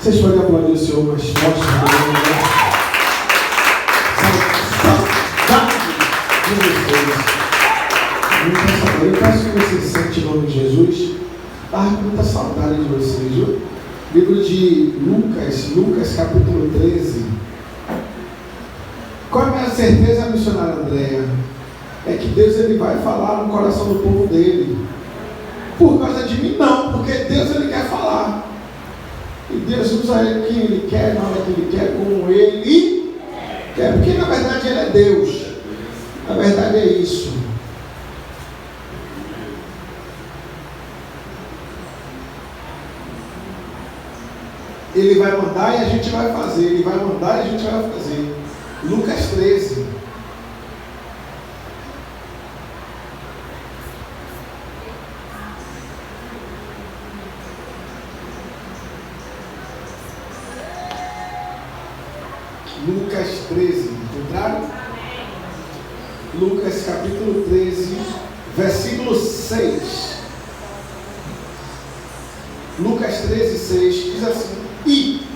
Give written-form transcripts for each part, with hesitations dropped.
Vocês podem aplaudir o Senhor mais forte também, né? Eu peço que você se sente em nome de Jesus. Muita saudade de vocês, viu? Livro de Lucas capítulo 13. Qual é a minha certeza, missionária Andréia? É que Deus ele vai falar no coração do povo dele. Por causa de mim, não, porque Deus ele quer falar. E Deus usa ele quem ele quer, na hora que ele quer, como ele quer. Porque na verdade ele é Deus. Na verdade é isso. Ele vai mandar e a gente vai fazer. Ele vai mandar e a gente vai fazer. Lucas 13. Lucas 13. Encontraram? Lucas capítulo 13, versículo 6. Lucas 13, 6 diz assim: E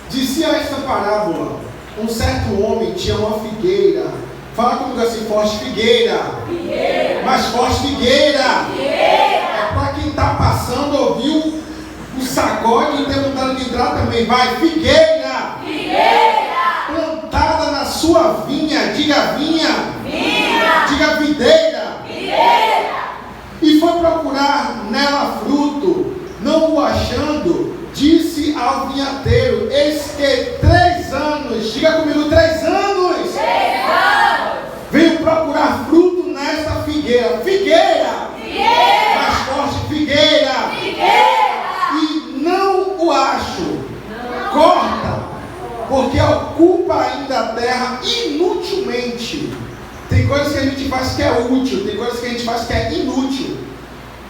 dizia esta parábola: um certo homem tinha uma figueira. Fala comigo assim, forte: figueira. Figueira. Mais forte: figueira. Figueira. É para quem está passando, ouviu o sacode e tem vontade de entrar também. Vai: figueira. Figueira. Plantada na sua vinha. Diga vinha. Vinha. Diga videira. Videira. E foi procurar nela fruto. Não o achando, disse ao vinhateiro: eis que 3 anos, diga comigo, 3 anos, 3 anos, venho procurar fruto nesta figueira. Figueira, figueira, mais forte: figueira, figueira, e não o acho. Não. Corta, porque ocupa ainda a terra inutilmente. Tem coisas que a gente faz que é útil, tem coisas que a gente faz que é inútil.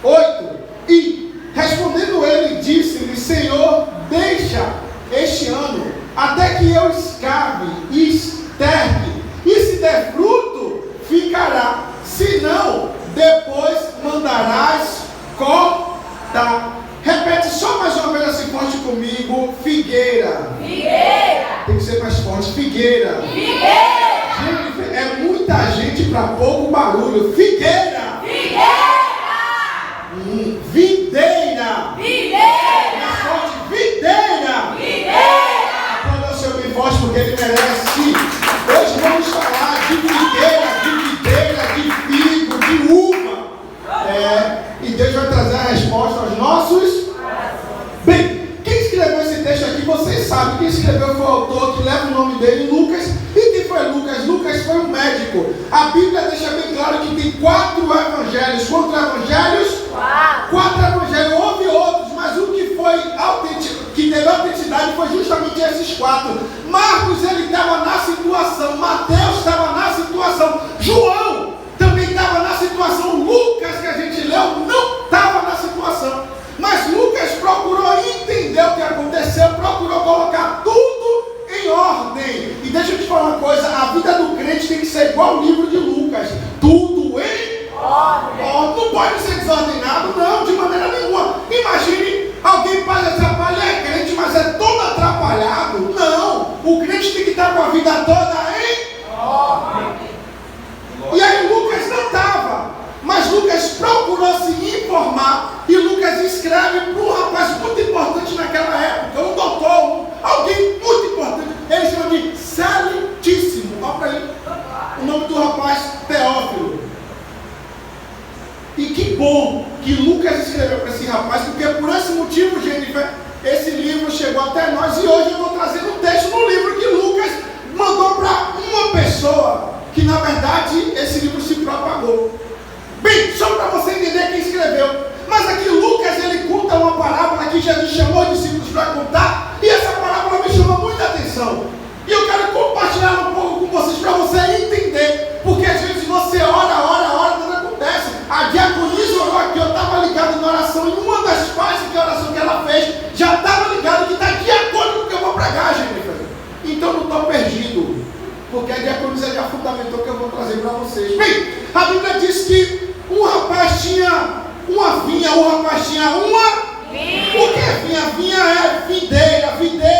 8. E respondendo ele, disse-lhe: Senhor, deixa este ano, até que eu escave e esterque, e se der fruto, ficará, se não, depois mandarás cortar. Repete só mais uma vez assim forte comigo: figueira. Figueira. Tem que ser mais forte: figueira. Figueira. Gente, é muita gente para pouco barulho. Figueira. Figueira. Videira. Videira. Mais forte: videira. Videira. Aplauda o Senhor bem forte, porque ele merece. Hoje vamos falar de videira, de figo, de uva. E Deus vai trazer a resposta aos nossos. Bem, quem escreveu esse texto aqui, vocês sabem. Quem escreveu foi o autor, que leva o nome dele, Lucas. E quem foi Lucas? Lucas foi um médico. A Bíblia deixa bem claro que tem 4 evangelhos. Quantos evangelhos? 4 evangelhos. Houve outros, mas o que foi autêntico, que teve autenticidade, foi justamente esses 4. Marcos, ele estava na situação. Mateus estava na situação. João também estava na situação. Lucas, que a gente leu, não estava na situação. Mas Lucas procurou entender o que aconteceu, procurou colocar tudo em ordem. E deixa eu te falar uma coisa: a vida do crente tem que ser igual ao livro de Lucas: tudo em ordem. Não pode ser desordenado, não, de maneira nenhuma. Imagine alguém faz atrapalha, é crente, mas é todo atrapalhado. Não, o crente tem que estar com a vida toda em ordem. E aí Lucas não estava, mas Lucas procurou se informar. E Lucas escreve para um rapaz muito importante naquela época, um doutor, alguém muito importante. Ele chama de Celitíssimo. Olha para aí o nome do rapaz: Teófilo. E que bom que Lucas escreveu para esse rapaz, porque por esse motivo, Jennifer, esse livro chegou até nós. E hoje eu estou trazendo um texto no livro que Lucas mandou para uma pessoa, que na verdade esse livro se propagou. Bem, só para você entender quem escreveu. Mas aqui Lucas, ele conta uma parábola que Jesus chamou os discípulos para contar. E essa parábola me chama muita atenção. E eu quero compartilhar um pouco com vocês, para você entender. Porque às vezes você ora, nada acontece. A diaconisa orou aqui, eu estava ligado na oração. E uma das partes da oração que ela fez, já estava ligado que está de acordo com o que eu vou pregar, gente. Então não estou perdido. Porque a diaconisa já fundamentou o que eu vou trazer para vocês. Bem, a Bíblia diz que um rapaz tinha uma vinha, um rapaz tinha uma vinha. O que é vinha? Vinha é videira, videira.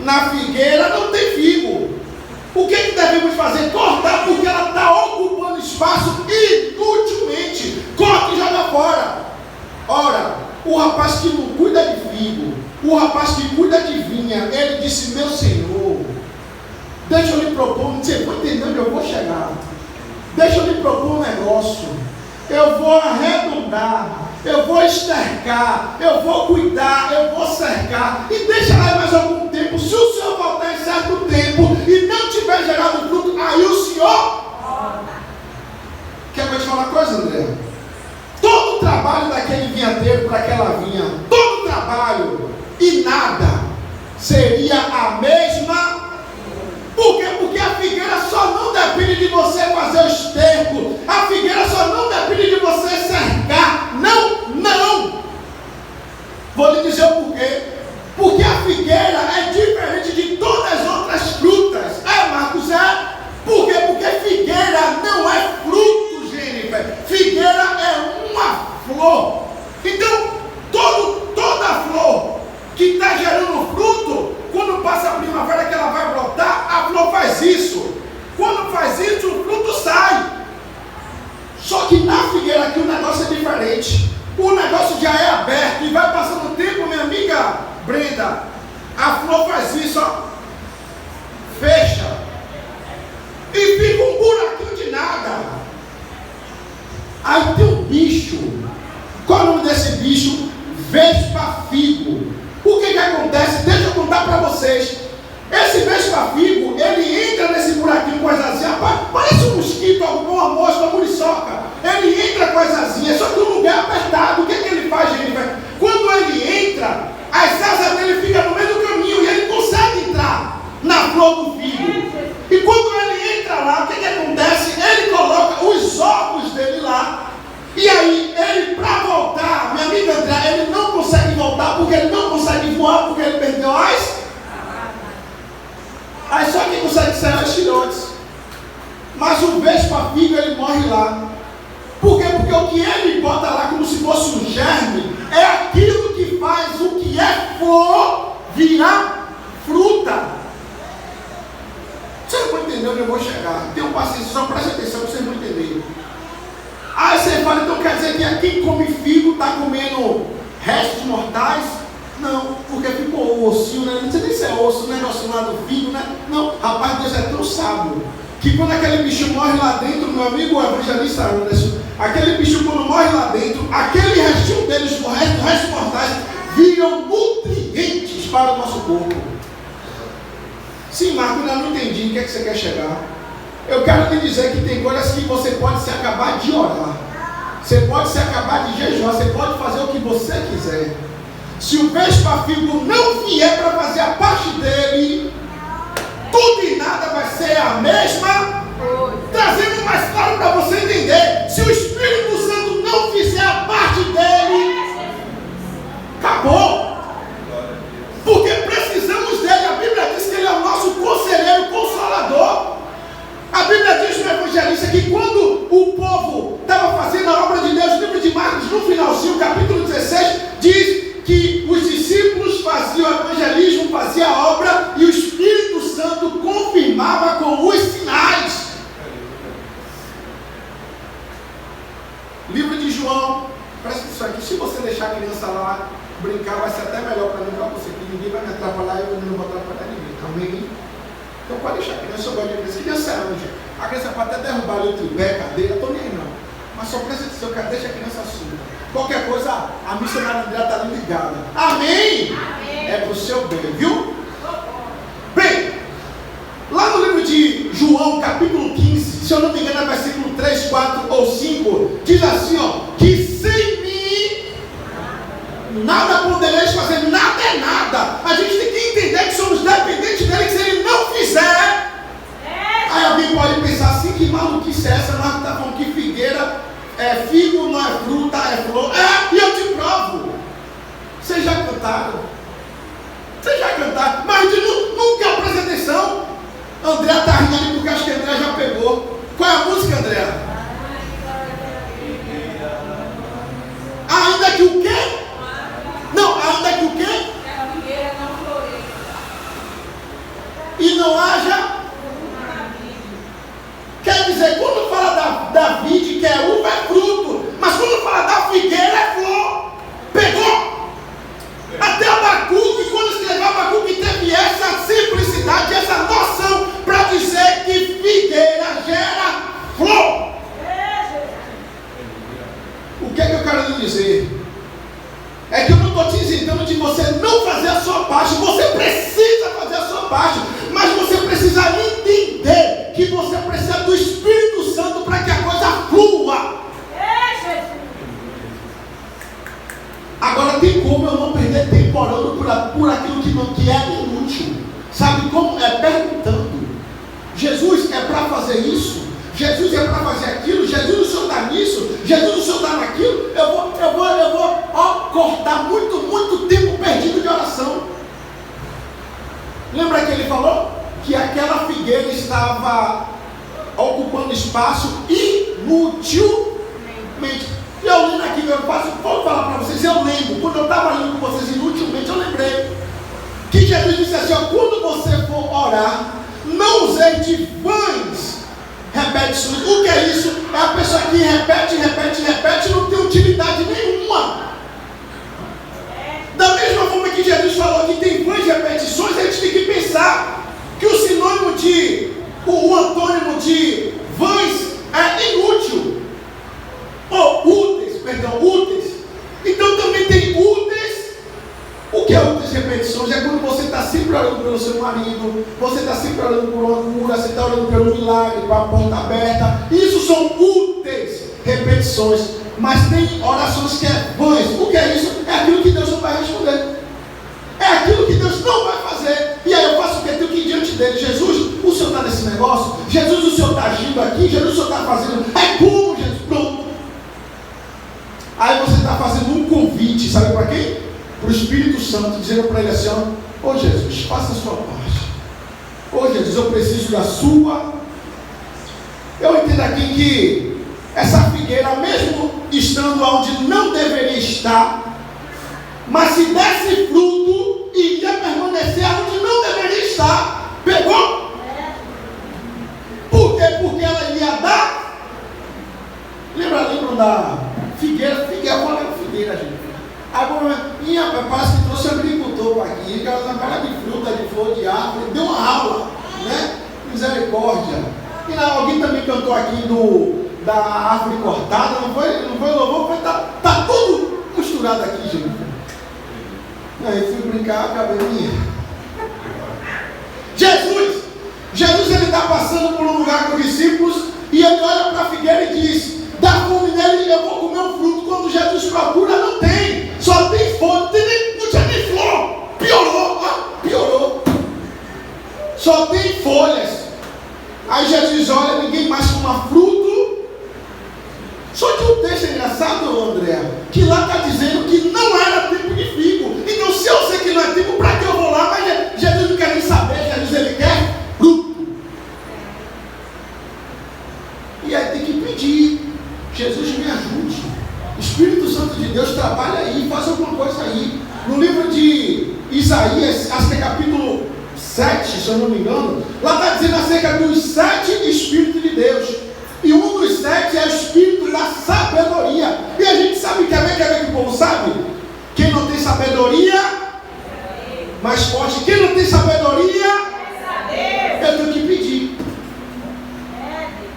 na figueira não tem figo. O que devemos fazer? Cortar, porque ela está ocupando espaço inutilmente. Corta e joga fora. Ora, o rapaz que não cuida de figo, o rapaz que cuida de vinha, ele disse: meu Senhor, deixa eu lhe propor, você vai entender onde eu vou chegar. Deixa eu lhe propor um negócio. Eu vou arredondar, eu vou estercar, eu vou cuidar, eu vou cercar, e deixa lá mais algum tempo. Se o senhor voltar em certo tempo e não tiver gerado fruto, aí o senhor... Quer que eu te falar uma coisa, André? Todo o trabalho daquele vinhateiro para aquela vinha, todo o trabalho e nada seria a mesma. Por quê? Porque a figueira só não depende de você fazer o esterco. A figueira só não depende de você cercar. Não, não. Vou lhe dizer o porquê. Porque a figueira é diferente de todas as outras frutas. Marcos, Por quê? Porque figueira não é fruto, Jennifer. Figueira é uma flor. Então, toda flor que está gerando fruto, quando passa a primavera que ela vai brotar, a flor faz isso. Quando faz isso, o fruto sai. Só que na figueira aqui o negócio é diferente. O negócio já é aberto e vai passando o tempo, minha amiga Brenda. A flor faz isso, ó. Fecha. E fica um buraquinho de nada. Aí tem um bicho. Qual é o nome desse bicho? Vespa-figo. O que acontece? Deixa eu contar para vocês. Esse vespa-figo, ele entra nesse buraquinho com as asinhas, parece um mosquito, alguma mosca, uma muriçoca. Ele entra com as asinhas, só que o lugar é apertado. O que ele faz, gente? Quando ele entra, as asas dele ficam no meio do caminho e ele consegue entrar na flor do figo. E quando ele entra lá, o que acontece? Ele coloca os ovos dele lá. E aí, ele para voltar, minha amiga André, ele não consegue voltar porque ele não consegue voar, porque ele perdeu as. Aí só quem consegue sair os filhotes. Mas o vespa-figo, ele morre lá. Por quê? Porque o que ele bota lá como se fosse um germe é aquilo que faz o que é flor virar fruta. Vocês vão entender onde eu vou chegar. Tenham paciência, só preste atenção que vocês vão entender. Aí você fala, então quer dizer que quem come figo está comendo restos mortais? Não, porque ficou o ossinho, né? Não sei nem se é osso, o negócio lá do figo, né? Não, rapaz, Deus é tão sábio que quando aquele bicho morre lá dentro, meu amigo evangelista Anderson, aquele bicho quando morre lá dentro, aquele restinho deles, os restos mortais, viram nutrientes para o nosso corpo. Sim, Marco, eu não entendi o que é que você quer chegar. Eu quero te dizer que tem coisas que você pode se acabar de orar, você pode se acabar de jejuar, você pode fazer o que você quiser. Se o vespa-figo não vier para fazer a parte dele, tudo e nada vai ser a mesma. Trazendo mais claro para você entender. Se o Espírito Santo não fizer a parte dele, acabou. Porque precisamos dele. A Bíblia diz que ele é o nosso conselheiro, consolador. A Bíblia diz no Evangelista que quando o povo estava fazendo a obra de Deus, o livro de Marcos, no finalzinho, capítulo 16, diz que os discípulos faziam o evangelismo, faziam a obra e o Espírito Santo confirmava com os sinais. Livro de João, presta atenção aqui, se você deixar a criança lá brincar, vai ser até melhor para mim, para você, que ninguém vai me atrapalhar e eu não vou atrapalhar ninguém, amém? Então pode deixar a criança, eu gosto de criança, criança é anjo, a criança pode até derrubar ali o tripé, cadeira, estou nem aí não, mas só presta atenção, cara, deixa a criança surda. Qualquer coisa, a missionária André está ali ligada. Amém? Amém. É para o seu bem, viu? Bem, lá no livro de João, capítulo 15, se eu não me engano, é versículo 3, 4 ou 5, diz assim, ó, que sem mim nada podereis fazer, nada é nada. A gente tem que entender que somos dependentes dele, que se ele não fizer, aí alguém pode pensar assim, que maluquice é essa? Nós estamos falando que figueira é figo, não é fruta, é flor. E eu te provo. Vocês já cantaram? Mas nunca presta atenção. André está rindo ali porque acho que André já pegou. Qual é a música, André? Ainda que o quê? Não, ainda que o quê? é para fazer isso, Jesus é para fazer aquilo, Jesus o Senhor está nisso, Jesus o Senhor está naquilo, eu vou cortar muito tempo perdido de oração. Lembra que ele falou? Que aquela figueira estava ocupando espaço inutilmente. Eu lendo aqui, vou falar para vocês, eu lembro, quando eu estava lendo com vocês inutilmente, eu lembrei que Jesus disse assim, ó, quando você for orar, não usei de vãs repetições. O que é isso? É a pessoa que repete, e não tem utilidade nenhuma. Da mesma forma que Jesus falou que tem vãs repetições, a gente tem que pensar que o sinônimo o antônimo de vãs é inútil. Úteis. Então também tem úteis. O que é úteis repetições? É quando você está sempre orando pelo seu marido, você está sempre orando por uma cura, você está orando pelo milagre, com a porta aberta. Isso são úteis repetições. Mas tem orações que é vãs. O que é isso? É aquilo que Deus não vai responder. É aquilo que Deus não vai fazer. E aí eu faço o que? Tenho que ir diante dele. Jesus, o Senhor está nesse negócio? Jesus, o Senhor está agindo aqui? Jesus, o Senhor está fazendo? É como, Jesus? Pronto. Aí você está fazendo um convite, sabe para quem? Para o Espírito Santo, dizendo para ele assim, ó, Jesus, faça a sua parte. Jesus, eu preciso da sua. Eu entendo aqui que essa figueira, mesmo estando onde não deveria estar, mas se desse fruto, iria permanecer onde não deveria estar. Pegou? Por quê? Porque ela iria dar. Lembram da figueira? Vou olhar figueira, gente. Agora, parece que trouxe agricultor aqui, que ela trabalha de fruta, de flor, de árvore, deu uma aula, né? Misericórdia. E alguém também cantou aqui da árvore cortada, não foi louvor? Tá tudo misturado aqui, gente. Aí fui brincar, acabei minha. Jesus ele está passando por um lugar com os discípulos e ele olha para a figueira e diz, dá fome nele, eu vou comer um fruto. Quando Jesus procura, não tem, só tem folha, não tinha nem flor, piorou, só tem folhas. Aí Jesus olha, ninguém mais fuma fruto. Só que o texto é engraçado, André, que lá está dizendo que não era tempo de figo. Então se eu sei que não é tempo, para que eu vou lá? Mas Jesus não quer nem saber, Jesus ele quer fruto. E aí tem que pedir, Jesus me ajude. Espírito Santo de Deus trabalha aí, faz alguma coisa aí. No livro de Isaías, acho que é capítulo 7, se eu não me engano, lá está dizendo acerca dos 7 Espíritos de Deus. E um dos 7 é o Espírito da sabedoria. E a gente sabe, quer ver que o povo sabe? Quem não tem sabedoria, mais forte. Quem não tem sabedoria, eu tenho que pedir.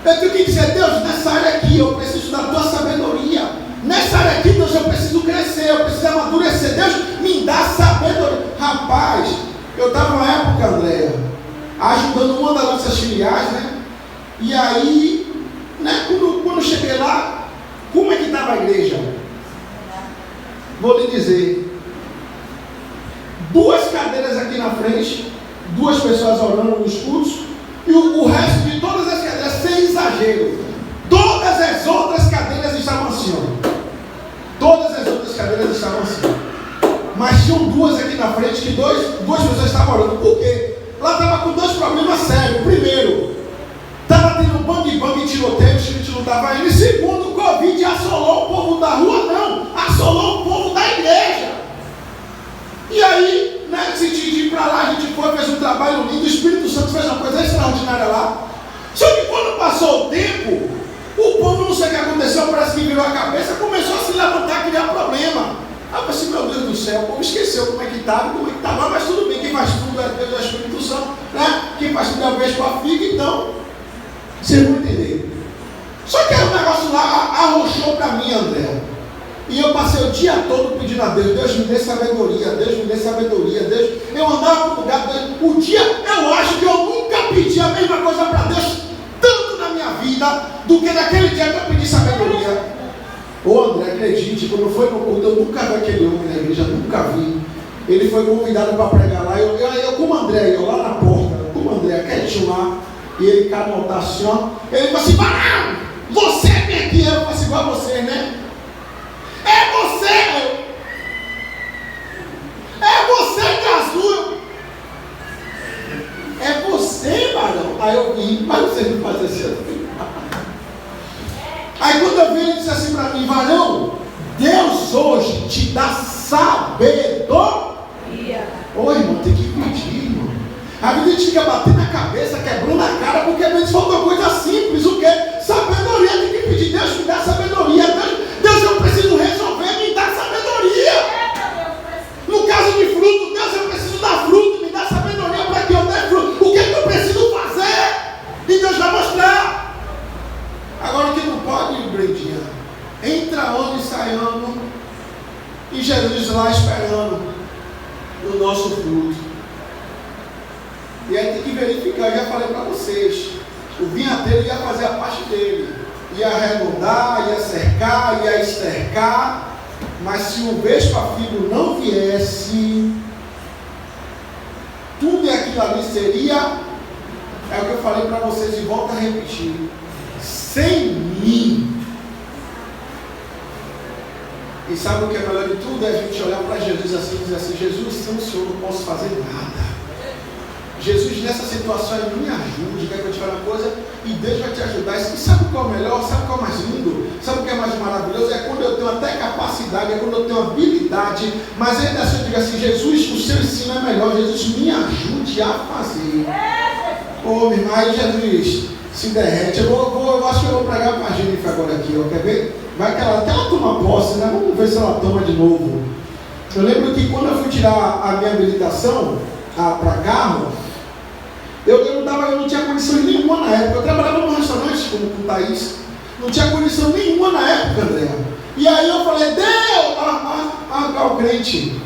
Eu tenho que dizer, Deus, nessa área aqui eu preciso da tua sabedoria. Nessa área aqui, Deus, eu preciso crescer, eu preciso amadurecer. Deus, me dá sabedoria. Rapaz, eu estava numa época, Andréia, ajudando uma das nossas filiais, né? E aí, né, quando cheguei lá, como é que estava a igreja? Vou lhe dizer. 2 cadeiras aqui na frente, 2 pessoas orando nos cultos, e o resto de todas as cadeiras, sem exagero, todas as outras cadeiras estavam assim, ó. Todas as outras cadeiras estavam assim. Mas tinham 2 aqui na frente, que 2 pessoas estavam orando. Por quê? Lá estava com 2 problemas sérios. Primeiro, estava tendo bang-bang e tiroteio, o gente não estava indo. E segundo, o Covid assolou o povo da rua, não, assolou o povo da igreja. E aí, né, se de ir para lá, a gente foi, fez um trabalho lindo, o Espírito Santo fez uma coisa extraordinária lá. Só que quando passou o tempo, o povo, não sei o que aconteceu, parece que virou a cabeça, começou a se levantar, criar problema. Aí eu pensei, meu Deus do céu, o povo esqueceu como é que estava, mas tudo bem, quem faz tudo é Deus, é o Espírito Santo, né? Quem faz tudo é o beijo com a figa, então, vocês vão entender. Só que aí o negócio lá arrochou para mim, André. E eu passei o dia todo pedindo a Deus, Deus me dê sabedoria, Deus me dê sabedoria, Deus. Eu andava com o lugar, o dia, eu acho que eu nunca pedi a mesma coisa para Deus, tanto na minha vida, do que naquele dia que eu pedi sabedoria. Ô André, acredite, quando foi no culto, eu nunca vi aquele homem na igreja, nunca vi. Ele foi convidado para pregar lá, eu como André, eu lá na porta, como André, quietinho lá. E ele canotar assim, ó. Ele falou assim, varão, você vem aqui. Eu faço igual a você, né? É você! É você, Cazu! É você, varão. Aí eu vim, mas você não faz assim. Aí quando eu vi, ele disse assim para mim, varão, Deus hoje te dá sabedoria. Ô irmão, tem que pedir, irmão. A vida a gente fica batendo na cabeça, quebrando a cara, porque às vezes falta coisa simples. O que? Sabedoria. Tem que pedir, Deus me dá sabedoria. Deus, eu preciso resolver, me dá sabedoria. No caso de fruto, Deus, eu preciso dar fruto, me dá sabedoria para que eu dê fruto. O que eu preciso fazer? E Deus vai mostrar. Agora o que não pode, Brendinha, entra ano e sai ano, e Jesus lá esperando o nosso fruto. E aí tem que verificar, eu já falei para vocês, o vinhateiro ia fazer a parte dele, ia arredondar, ia cercar, ia estercar, mas se o vespa-figo não viesse, tudo aquilo ali seria, é o que eu falei para vocês e volto a repetir, sem mim. E sabe o que é melhor de tudo? É a gente olhar para Jesus assim e dizer assim, Jesus, sem o Senhor não posso fazer nada. Jesus, nessa situação, me ajude, quer que eu te fale uma coisa, e Deus vai te ajudar. E sabe o que é o melhor? Sabe o que é o mais lindo? Sabe o que é mais maravilhoso? É quando eu tenho até capacidade, é quando eu tenho habilidade, mas ainda assim eu digo assim, Jesus, o seu ensino é melhor, Jesus, me ajude a fazer. Ô, minha irmã, aí Jesus se derrete. Eu acho que eu vou pregar para a Jennifer agora aqui, ó, quer ver? Vai que ela até ela toma posse, né? Vamos ver se ela toma de novo. Eu lembro que quando eu fui tirar a minha habilitação para carro, eu não tinha condição nenhuma na época. Eu trabalhava num restaurante com o Thaís, não tinha condição nenhuma na época, André. E aí eu falei, Deus, o crente,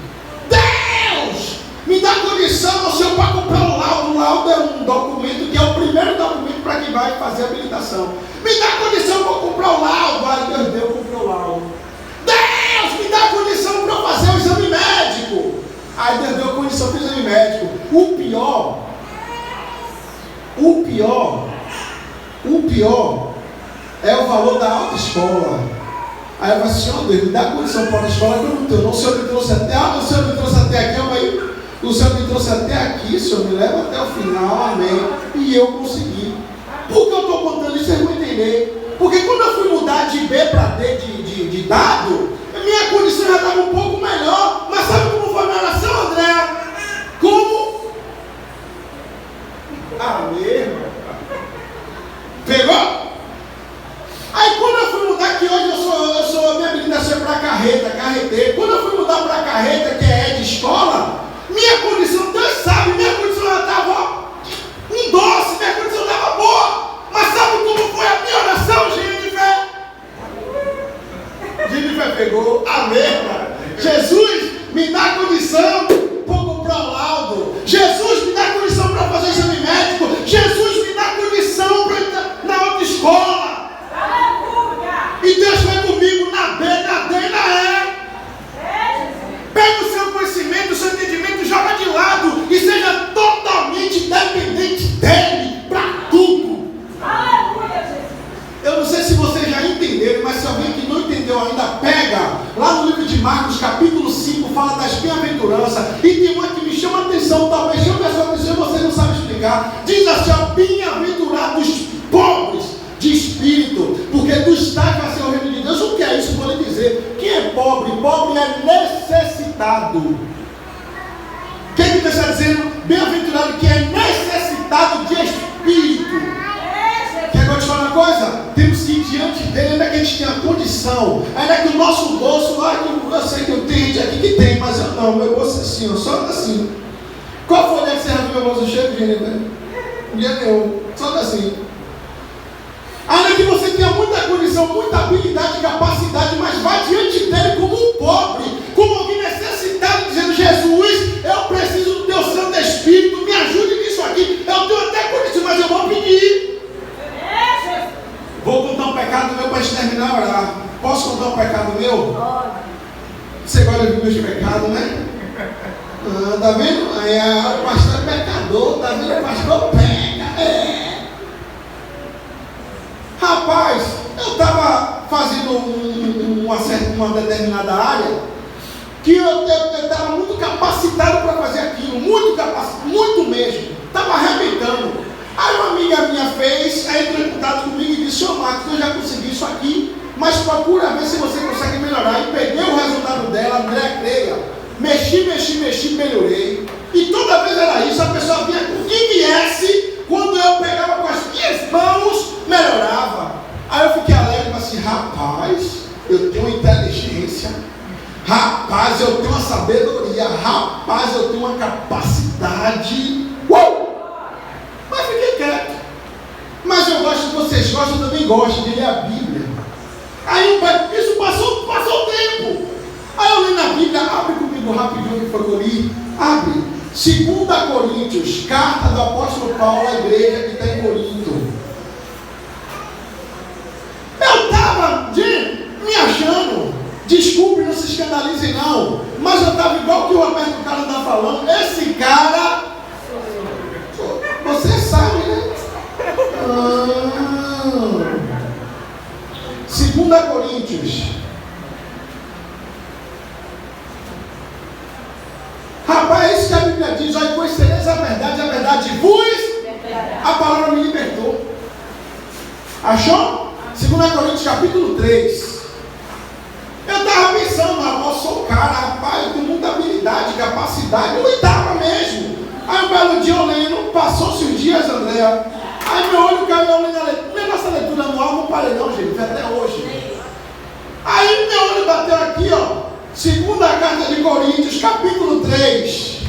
Deus, me dá condição, Senhor, para comprar o laudo. O laudo é um documento que é o primeiro documento para quem vai fazer a habilitação. Me dá condição para comprar o laudo. Aí Deus deu, eu comprei o laudo. Deus, me dá condição para fazer o exame médico. Aí Deus deu condição para o exame médico. O pior é o valor da autoescola. Aí eu falei assim, ó Deus, me dá condição para a autoescola que eu não tenho. Não, o Senhor me trouxe até, o Senhor me trouxe até aqui, o Senhor me trouxe até aqui, o Senhor me leva até o final, amém. E eu consegui. Por que eu estou contando isso? Vocês vão entender. Porque quando eu fui mudar de B para D de dado, a minha condição já estava um pouco melhor. Mas sabe como foi a minha oração, André? Como? Amém. Pegou? Aí quando eu fui mudar, que hoje eu sou minha habilitação para carreta, carreteiro. Quando eu fui mudar para carreta, que é de escola, minha condição, Deus sabe, minha condição já estava um doce, minha condição estava boa. Mas sabe como foi a minha oração, Jennifer? Jennifer pegou, amém. Jesus, me dá condição para comprar o laudo. Jesus, me dá condição para fazer o exame médico. Jesus, me dá condição para entrar na autoescola. E Deus vai comigo na B, na D e na E. Pega o seu conhecimento, o seu entendimento, joga de lado e seja totalmente dependente dele para tudo. Eu não sei se vocês já entenderam, mas se alguém que não entendeu ainda, pega lá no livro de Marcos, capítulo 5, fala das bem-aventuranças. E tem uma que me chama a atenção, talvez chame a sua atenção e você não sabe explicar. Diz assim, ó, bem-aventurados pobres de espírito, porque do estágio vai ser o reino de Deus. O que é isso? Vou lhe dizer. Quem é pobre? Pobre é necessitado. Quem que está dizendo? Bem-aventurado que é necessitado de espírito. Quer que eu te fale uma coisa? Temos que ir diante dele, ainda que a gente tenha condição, ainda que o nosso bolso, eu sei que eu tenho gente aqui que tem, mas eu não, meu bolso é assim, ó, só assim. Qual foi o dia que você arrancou meu bolso cheio de dinheiro, né? Um dia nenhum, só assim. Ainda que você tenha muita condição, muita habilidade, capacidade, mas vai diante dele como um pobre, como alguém necessitado, dizendo, Jesus, eu preciso do teu Santo Espírito, me ajude nisso aqui, eu tenho até condição, mas eu vou pedir. Vou contar um pecado meu para a gente terminar a orar. Posso contar um pecado meu? Você gosta de ouvir meus pecados, né? Tá vendo? Aí o pastor é pecador, tá vendo? O pastor peca. Rapaz, eu estava fazendo uma determinada área que eu estava muito capacitado para fazer aquilo, muito mesmo, estava arrebentando. Aí uma amiga minha fez, aí entrou em contato comigo e disse: ô Marcos, eu já consegui isso aqui, mas procura ver se você consegue melhorar. E peguei o resultado dela, André, creia, mexi, melhorei. E toda vez era isso, a pessoa vinha com o que viesse, quando eu pegava com as minhas mãos, melhorava. Aí eu fiquei alegre e assim: rapaz, eu tenho inteligência, rapaz, eu tenho uma sabedoria, rapaz, eu tenho uma capacidade. Mas fiquei quieto. Mas eu gosto que vocês gostam, eu também gosto de ler a Bíblia. Aí isso passou o tempo. Aí eu li na Bíblia, abre comigo rapidinho que foi que eu li. Abre 2 Coríntios, carta do apóstolo Paulo à igreja que está em Corinto. Eu estava me achando, desculpe, não se escandalizem não, mas eu estava igual que o Roberto Carlos está falando. Esse cara, você sabe, né? 2 Coríntios. Rapaz, é isso que a Bíblia diz: olha, conhecereis a verdade vos. A palavra me libertou. Achou? 2 Coríntios capítulo 3. Eu estava pensando: eu sou o cara, rapaz, eu tenho muita habilidade, capacidade. Eu estava mesmo. Aí um belo dia eu lendo, passou-se os dias, André. Aí meu olho caiu, eu lendo a leitura. Nossa leitura anual não parei não, gente, até hoje. Aí meu olho bateu aqui, ó. 2ª carta de Coríntios, capítulo 3.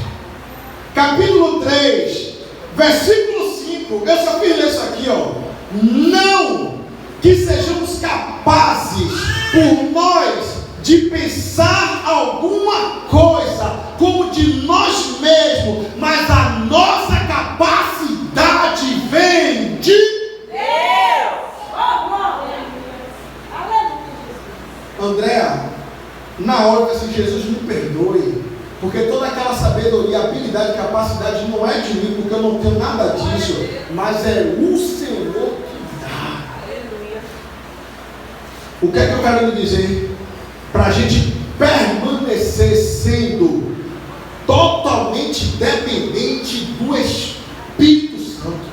Capítulo 3, versículo 5. Eu só fiz ler isso aqui, ó. Não que sejamos capazes por nós de pensar alguma coisa como de nós mesmos, mas a nossa capacidade vem de Deus. Andréa, na hora que assim, Jesus me perdoe, porque toda aquela sabedoria, habilidade, capacidade não é de mim, porque eu não tenho nada disso, mas é o Senhor que dá. O que é que eu quero lhe dizer? Para a gente permanecer sendo totalmente dependente do Espírito Santo.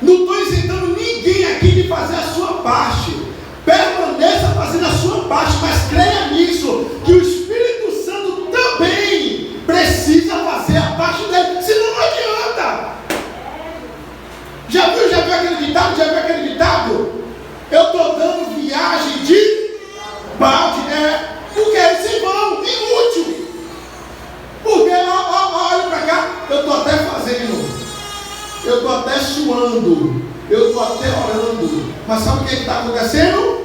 Não estou isentando ninguém aqui de fazer a sua parte. Permaneça fazendo a sua parte, mas creia nisso, que o Espírito Santo também precisa fazer a parte dele, senão não adianta. Já viu aquele ditado? Eu estou dando viagem de balde, porque eles se vão, inútil. Porque, olha para cá, eu estou até fazendo, eu estou até suando, eu estou até orando, mas sabe o que está acontecendo?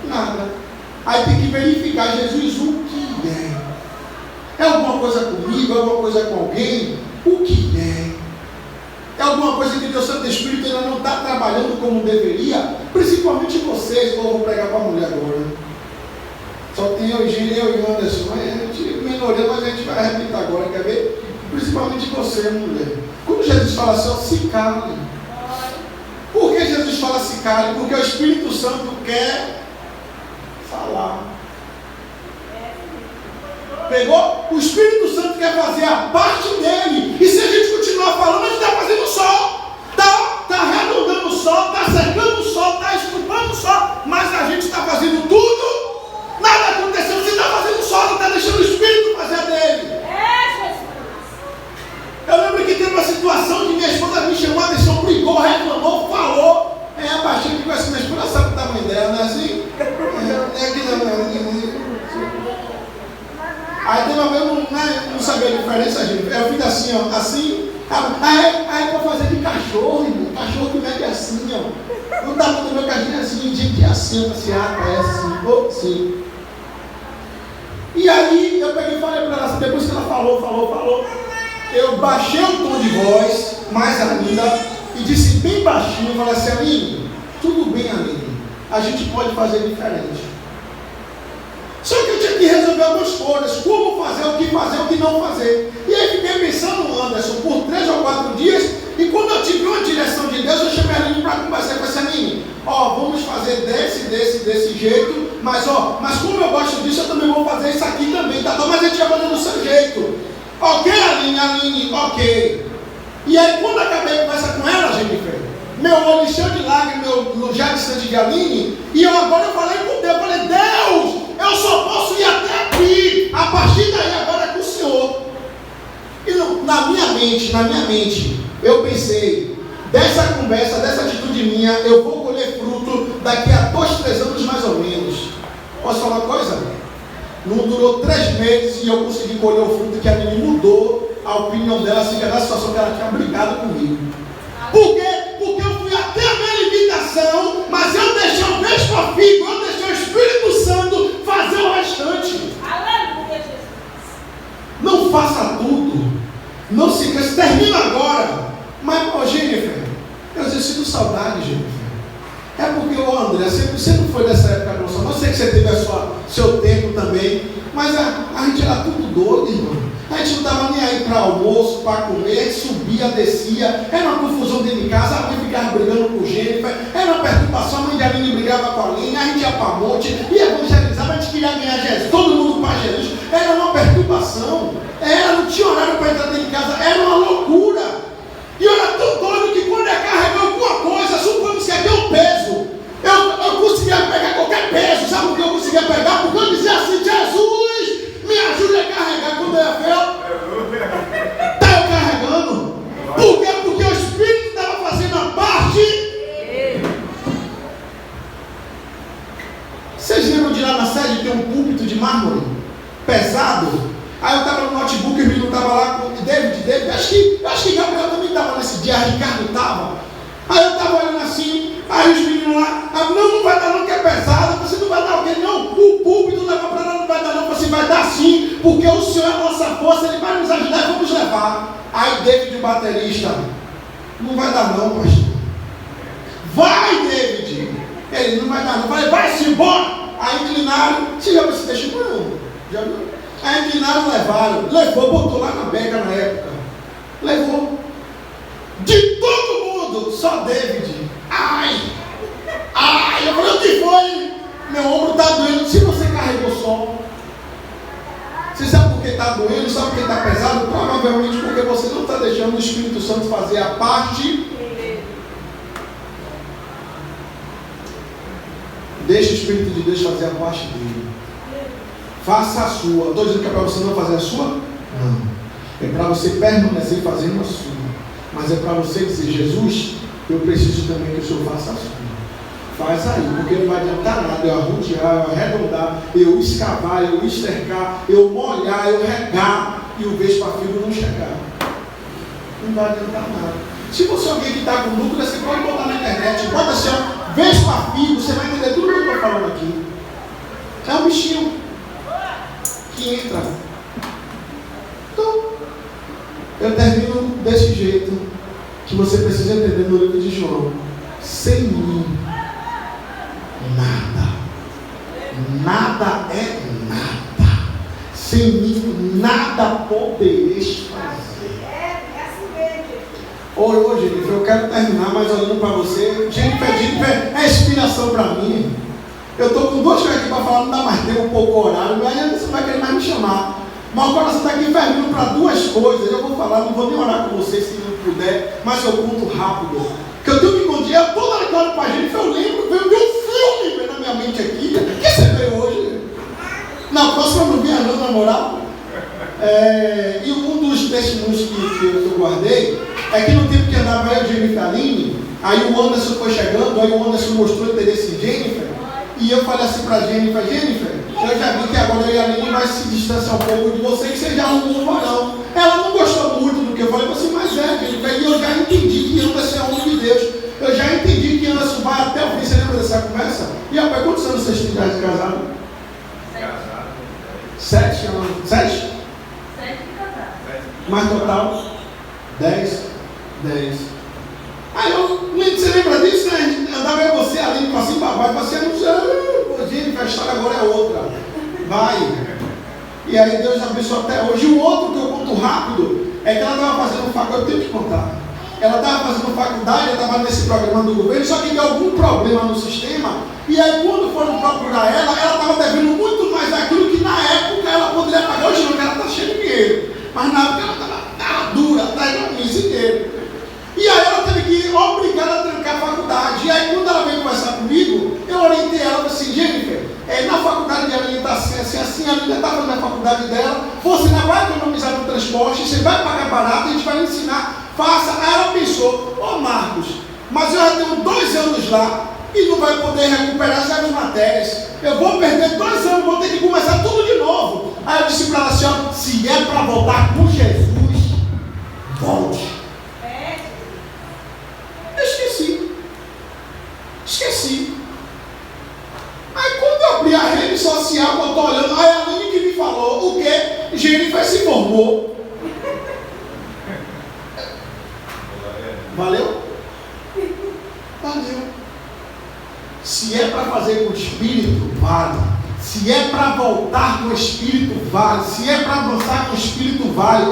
Nada. Aí tem que verificar, Jesus, o que é? É alguma coisa comigo? É alguma coisa com alguém? O que é? É alguma coisa que Deus Santo Espírito ainda não está trabalhando como deveria? Principalmente vocês, que eu vou pregar para a mulher agora. Só tem eu e o Anderson. A gente melhorou, mas a gente vai arrebentar agora, quer ver? Principalmente você, mulher. Quando Jesus fala assim, ó, se cale. Por que Jesus fala se cale? Porque o Espírito Santo quer falar. Pegou? O Espírito Santo quer fazer a parte dele. E se a gente continuar falando, a gente está fazendo só. Está arredondando o sol, está secando o sol, está estufando o sol. Mas a gente está fazendo tudo. Nada aconteceu. Você está fazendo só, não está deixando o Espírito fazer a dele. Eu lembro que teve uma situação que minha esposa me chamou a atenção, brigou, reclamou, falou. A baixinha que conhece minha esposa sabe o tamanho dela, não é assim? Aí tem uma vez eu não sabia a diferença, gente. Eu fiz assim, ó, assim. Aí para fazer de cachorro, irmão. Cachorro que mete assim, ó. Não dá para ter meu cachorro assim, um dia que é assim, eu assim, parece assim, ou sim. E aí eu peguei e falei para ela, depois que ela falou, eu baixei o tom de voz, mais ainda, e disse bem baixinho, falei assim: Aline, tudo bem, Aline, a gente pode fazer diferente. Só que eu tinha que resolver algumas coisas, como fazer, o que não fazer. E aí fiquei pensando, Anderson, por 3 ou 4 dias, e quando eu tive uma direção de Deus, eu chamei a desse jeito, mas como eu gosto disso, eu também vou fazer isso aqui também, tá bom? Mas a gente vai fazer do seu jeito. Ok, Aline, ok. E aí, quando eu acabei a conversa com ela, Jennifer, meu olho encheu de lágrimas, meu já distante de Aline, e agora eu falei com Deus, Deus, eu só posso ir até aqui, a partir daí agora é com o Senhor. E na minha mente, eu pensei, dessa conversa, dessa atitude minha, eu vou colher fruto daqui a 2, 3 anos mais ou menos. Posso falar uma coisa? Não durou 3 meses e eu consegui colher o fruto que a Aline mudou a opinião dela acerca da situação que ela tinha brigado comigo. Por quê? Porque eu fui até a minha limitação, mas eu deixei o mesmo figo, eu deixei o Espírito Santo fazer o restante. Aleluia, Jesus. Não faça tudo. Não se canse. Termina agora. Mas, Jennifer, eu sinto saudade, Jennifer. É porque, André, você não foi dessa época nossa. Não sei que você teve seu tempo também. Mas a gente era tudo doido, irmão. A gente não estava nem aí para almoço, para comer, a gente subia, descia, era uma confusão dentro de casa, a mãe ficava brigando com o Jennifer, era uma perturbação, a mãe de Aline brigava com a Aline, a gente ia para monte, ia evangelizar, a gente queria ganhar Jesus, todo mundo para Jesus, era uma perturbação, não tinha horário para entrar dentro de casa, era uma loucura, e eu era tão doido que quando eu carregava alguma coisa, suponhamos que aqui é um peso, eu conseguia pegar qualquer peso, sabe o que eu conseguia pegar? Porque eu dizia assim, Jesus, me ajuda a carregar. Quando eu ia ver, estava carregando. Por quê? Porque o Espírito estava fazendo a parte. Vocês lembram de lá na sede tem um púlpito de mármore pesado? Aí eu estava no notebook e o menino estava lá com o David, acho que Gabriel também estava nesse dia, Ricardo estava. Aí eu estava olhando assim, aí os meninos lá, não vai dar não que é pesado, você não vai dar o quê? Não, o púlpito leva para lá, não vai dar não, você vai dar sim, porque o Senhor é a nossa força, Ele vai nos ajudar e vamos levar. Aí David, o baterista, não vai dar não, pastor. Vai, David! Ele, não vai dar não, falei, vai-se embora! Aí inclinaram, você já viu esse testemunho? Já viu? Aí inclinaram, levou, botou lá na beca na época, levou. De todo mundo, só David. Ai, eu falei, o que foi? Meu ombro está doendo. Se você carregou só, você sabe por que está doendo? Sabe por que está pesado? Provavelmente porque você não está deixando o Espírito Santo fazer a parte. Deixa o Espírito de Deus fazer a parte dele. Faça a sua. Estou dizendo que é para você não fazer a sua? Não. É para você permanecer fazendo a sua. Mas é para você dizer, Jesus, eu preciso também que o Senhor faça a sua. Faz aí, porque não vai adiantar nada eu arrodear, eu arredondar, eu escavar, eu estercar, eu molhar, eu regar e o vespa-figo não chegar. Não vai adiantar nada. Se você é alguém que está com dúvida, você pode botar na internet, bota assim, vespa-figo, você vai entender tudo que eu estou falando aqui. É um bichinho que entra. Então, eu termino desse jeito, que você precisa entender no livro de João. Sem mim, nada é nada. Sem mim, nada podereis fazer. Oi, Jennifer, eu quero terminar, mas olhando para você, Jennifer é inspiração para mim. Eu estou com 2 coisas aqui para falar, não dá mais tempo, um pouco horário, mas você vai querer mais me chamar. Mas o coração está aqui fervendo para 2 coisas. Eu vou falar, não vou nem orar com vocês se não puder, mas eu conto rápido. Que eu tenho que contar, toda hora que eu olho para a gente, eu lembro, veio um filme na minha mente aqui. O que você veio hoje? Na próxima não vinha não, na moral. E um dos testemunhos que eu guardei é que no tempo que andava eu, Jennifer e Aline, aí o Anderson foi chegando, aí o Anderson mostrou interesse em Jennifer, e eu falei assim para Jennifer, eu já vi que agora eu e a Aline vai se distanciar um pouco de você, que você já arrumou um varão. Ela não gostou muito do que eu falei, eu falei assim, mas Jennifer, e eu já entendi que Anderson é homem de Deus, eu já entendi que Anderson vai até o fim. Você lembra dessa conversa? E rapaz, quantos anos vocês têm de casado? 7 anos. 7? 7 de casado. Mais total? 10. Aí você lembra disso, né? Andava eu você ali, para cima, para baixo, você não sei, Jennifer, a história agora é outra. Vai. E aí Deus abençoou até hoje. E o outro que eu conto rápido é que ela estava fazendo um faco, eu tenho que contar. ela estava fazendo faculdade, ela estava nesse programa do governo, só que deu algum problema no sistema, e aí quando foram procurar ela estava devendo muito mais daquilo que na época ela poderia pagar. Hoje não, que ela está cheia de dinheiro, mas na época ela estava dura, estava igual dinheiro. E aí ela teve que ir obrigada a trancar a faculdade. E aí quando ela veio conversar comigo, eu orientei ela assim: Jennifer, na faculdade dela ele está assim, ela ainda está fazendo a faculdade dela, você não vai economizar no transporte, você vai pagar barato, a gente vai lhe ensinar, faça. Aí ela pensou: Marcos, mas eu já tenho 2 anos lá e não vai poder recuperar 0 matérias, eu vou perder 2 anos, vou ter que começar tudo de novo. Aí eu disse para ela assim: se é para voltar com Jesus, volte. Esqueci. Aí quando eu abri a rede social, eu estou olhando, aí a Aline que me falou o que? Jennifer se formou. Valeu? Valeu. Se é para fazer com o Espírito, vale. Se é para voltar com o Espírito, vale. Se é para avançar com o Espírito, vale.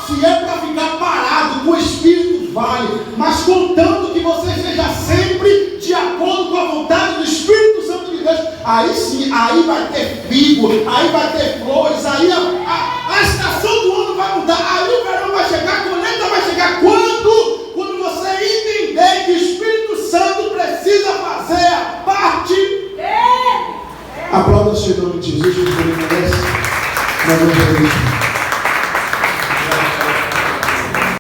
Se é para ficar parado com o Espírito, vale. Mas contanto que você esteja sempre de acordo com a vontade do Espírito Santo de Deus, aí sim, aí vai ter figo, aí vai ter flores, aí a estação do ano vai mudar, aí o verão vai chegar, a colheita vai chegar. Quando você entender que o Espírito Santo precisa fazer a parte dele. Aplauda o Senhor em nome de Jesus, que ele merece.